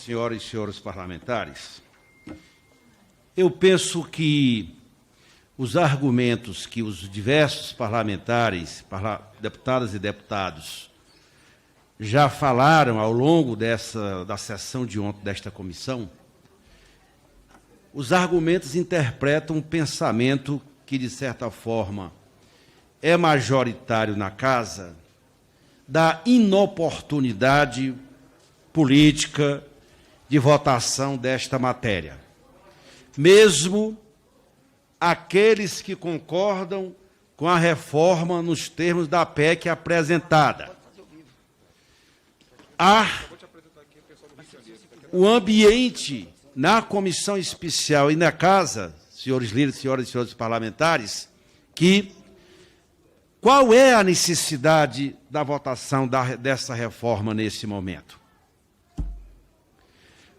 senhoras e senhores parlamentares, eu penso que os argumentos que os diversos parlamentares, deputadas e deputados, já falaram ao longo da sessão de ontem desta comissão, os argumentos interpretam um pensamento que, de certa forma, é majoritário na casa, da inoportunidade política de votação desta matéria. Mesmo aqueles que concordam com a reforma nos termos da PEC apresentada. O ambiente na comissão especial e na casa, senhores líderes, senhoras e senhores parlamentares, que qual é a necessidade da votação dessa reforma nesse momento?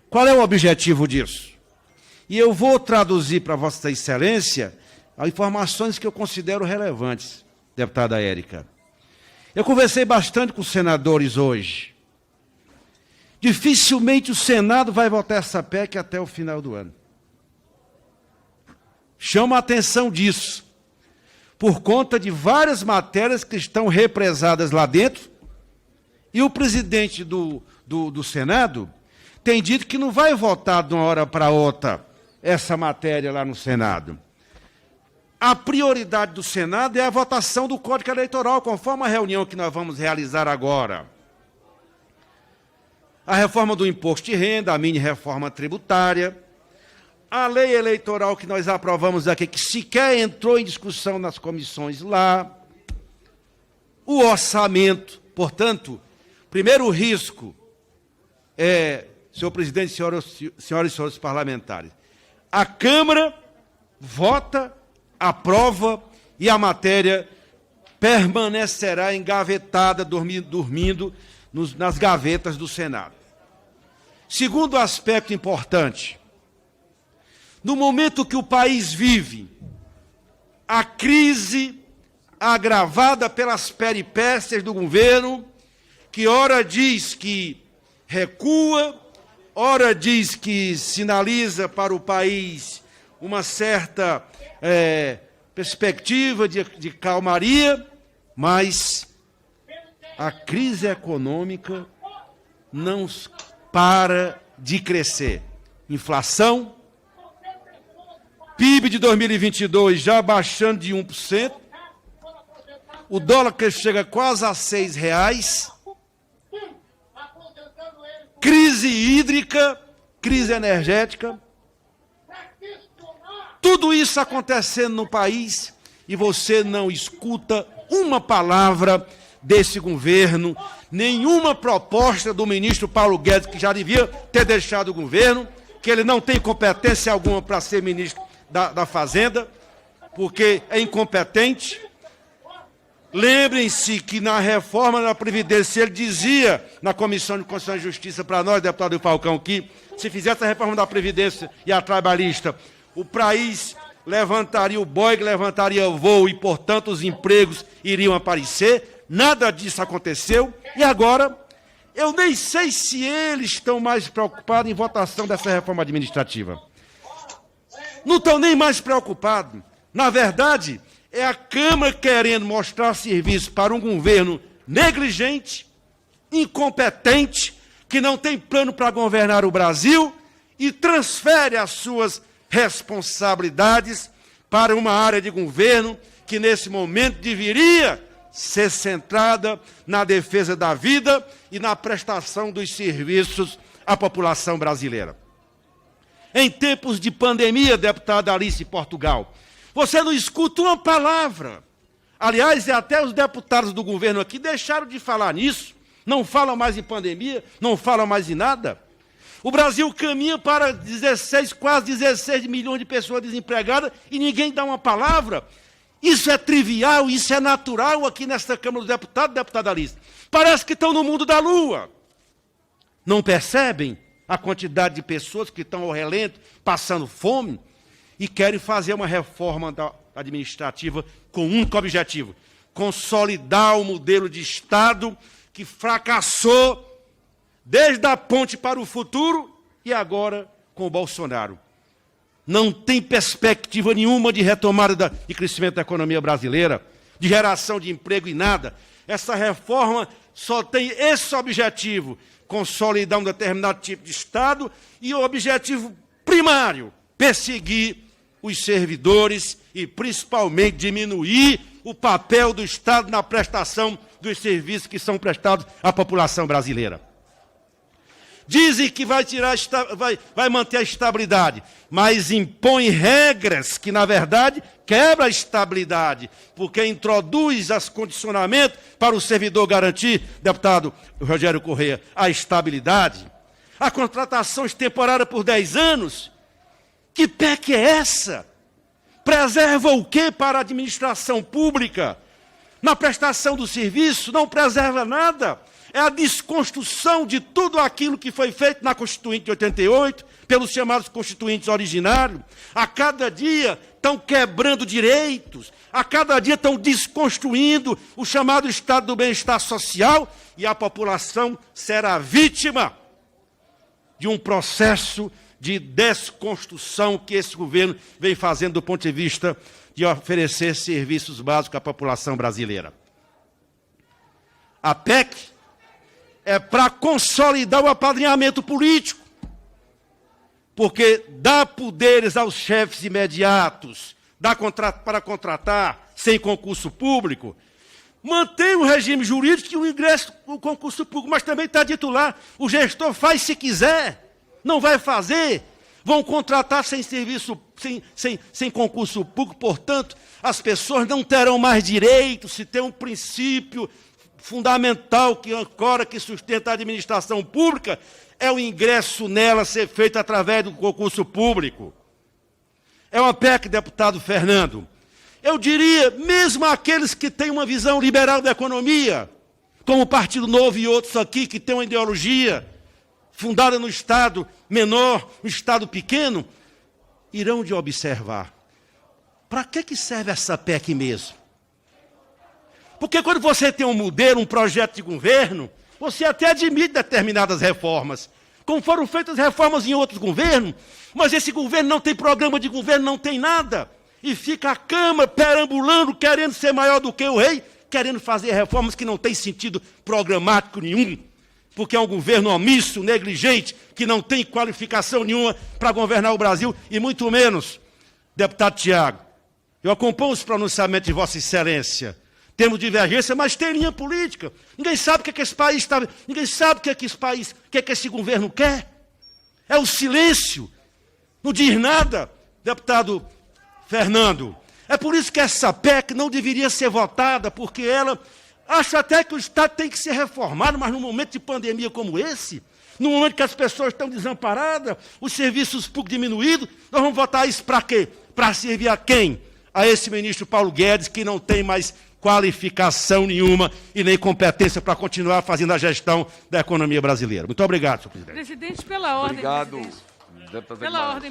Qual é o objetivo disso? E eu vou traduzir para Vossa Excelência as informações que eu considero relevantes, deputada Érica. Eu conversei bastante com os senadores hoje. Dificilmente o Senado vai votar essa PEC até o final do ano. Chama a atenção disso, por conta de várias matérias que estão represadas lá dentro, e o presidente do Senado tem dito que não vai votar de uma hora para outra essa matéria lá no Senado. A prioridade do Senado é a votação do Código Eleitoral, conforme a reunião que nós vamos realizar agora. A reforma do imposto de renda, a mini-reforma tributária, a lei eleitoral que nós aprovamos aqui, que sequer entrou em discussão nas comissões lá, o orçamento. Portanto, primeiro risco é, senhor presidente, senhoras e senhores parlamentares, a Câmara vota, aprova e a matéria permanecerá engavetada, dormindo nas gavetas do Senado. Segundo aspecto importante, no momento que o país vive a crise agravada pelas peripécias do governo, que ora diz que recua, ora diz que sinaliza para o país uma certa perspectiva de calmaria, mas a crise econômica não para de crescer. Inflação, PIB de 2022 já baixando de 1%, o dólar que chega quase a R$6, crise hídrica, crise energética, tudo isso acontecendo no país e você não escuta uma palavra desse governo, nenhuma proposta do ministro Paulo Guedes, que já devia ter deixado o governo, que ele não tem competência alguma para ser ministro da Fazenda, porque é incompetente. Lembrem-se que na reforma da Previdência, ele dizia na Comissão de Constituição e Justiça para nós, deputado Falcão, que se fizesse a reforma da Previdência e a trabalhista, o país levantaria o boi, levantaria o voo e, portanto, os empregos iriam aparecer. Nada disso aconteceu. E agora, eu nem sei se eles estão mais preocupados em votação dessa reforma administrativa. Não estão nem mais preocupados. Na verdade, é a Câmara querendo mostrar serviço para um governo negligente, incompetente, que não tem plano para governar o Brasil e transfere as suas responsabilidades para uma área de governo que, nesse momento, deveria ser centrada na defesa da vida e na prestação dos serviços à população brasileira. Em tempos de pandemia, deputada Alice Portugal, você não escuta uma palavra. Aliás, até os deputados do governo aqui deixaram de falar nisso, não falam mais em pandemia, não falam mais em nada. O Brasil caminha para quase 16 milhões de pessoas desempregadas e ninguém dá uma palavra. Isso é trivial, isso é natural aqui nesta Câmara dos Deputados, deputada Alice. Parece que estão no mundo da lua. Não percebem a quantidade de pessoas que estão ao relento, passando fome, e querem fazer uma reforma administrativa com um único objetivo: consolidar o modelo de Estado que fracassou desde a ponte para o futuro e agora com o Bolsonaro. Não tem perspectiva nenhuma de retomada de crescimento da economia brasileira, de geração de emprego e nada. Essa reforma só tem esse objetivo, consolidar um determinado tipo de Estado e o objetivo primário, perseguir os servidores e, principalmente, diminuir o papel do Estado na prestação dos serviços que são prestados à população brasileira. Dizem que vai manter a estabilidade, mas impõe regras que, na verdade, quebram a estabilidade, porque introduz as condicionamentos para o servidor garantir, deputado Rogério Correia, a estabilidade. A contratação temporária por 10 anos, que PEC é essa? Preserva o quê para a administração pública? Na prestação do serviço, não preserva nada. É a desconstrução de tudo aquilo que foi feito na Constituinte de 88, pelos chamados constituintes originários. A cada dia estão quebrando direitos, a cada dia estão desconstruindo o chamado Estado do Bem-Estar Social, e a população será vítima de um processo de desconstrução que esse governo vem fazendo do ponto de vista de oferecer serviços básicos à população brasileira. A PEC é para consolidar o apadrinhamento político, porque dá poderes aos chefes imediatos, dá para contratar sem concurso público, mantém o regime jurídico e o ingresso no concurso público, mas também está dito lá, o gestor faz se quiser, não vai fazer, vão contratar sem serviço, sem concurso público, portanto, as pessoas não terão mais direito, se tem um princípio fundamental que ancora, que sustenta a administração pública, é o ingresso nela ser feito através do concurso público. É uma PEC, deputado Fernando. Eu diria, mesmo aqueles que têm uma visão liberal da economia, como o Partido Novo e outros aqui, que têm uma ideologia fundada no Estado menor, no Estado pequeno, irão de observar. Para que serve essa PEC mesmo? Porque quando você tem um modelo, um projeto de governo, você até admite determinadas reformas, como foram feitas reformas em outros governos, mas esse governo não tem programa de governo, não tem nada, e fica a Câmara perambulando, querendo ser maior do que o rei, querendo fazer reformas que não têm sentido programático nenhum, porque é um governo omisso, negligente, que não tem qualificação nenhuma para governar o Brasil, e muito menos, deputado Tiago, eu acompanho os pronunciamentos de Vossa Excelência. Temos divergência, mas tem linha política. Ninguém sabe o que é que esse país está. Ninguém sabe o que é que esse país, o que é que esse governo quer. É o silêncio. Não diz nada, deputado Fernando. É por isso que essa PEC não deveria ser votada, porque ela acha até que o Estado tem que ser reformado, mas num momento de pandemia como esse, no momento que as pessoas estão desamparadas, os serviços públicos diminuídos, nós vamos votar isso para quê? Para servir a quem? A esse ministro Paulo Guedes, que não tem mais qualificação nenhuma e nem competência para continuar fazendo a gestão da economia brasileira. Muito obrigado, senhor presidente. Presidente, pela ordem. Obrigado, presidente. deputado Pela ordem.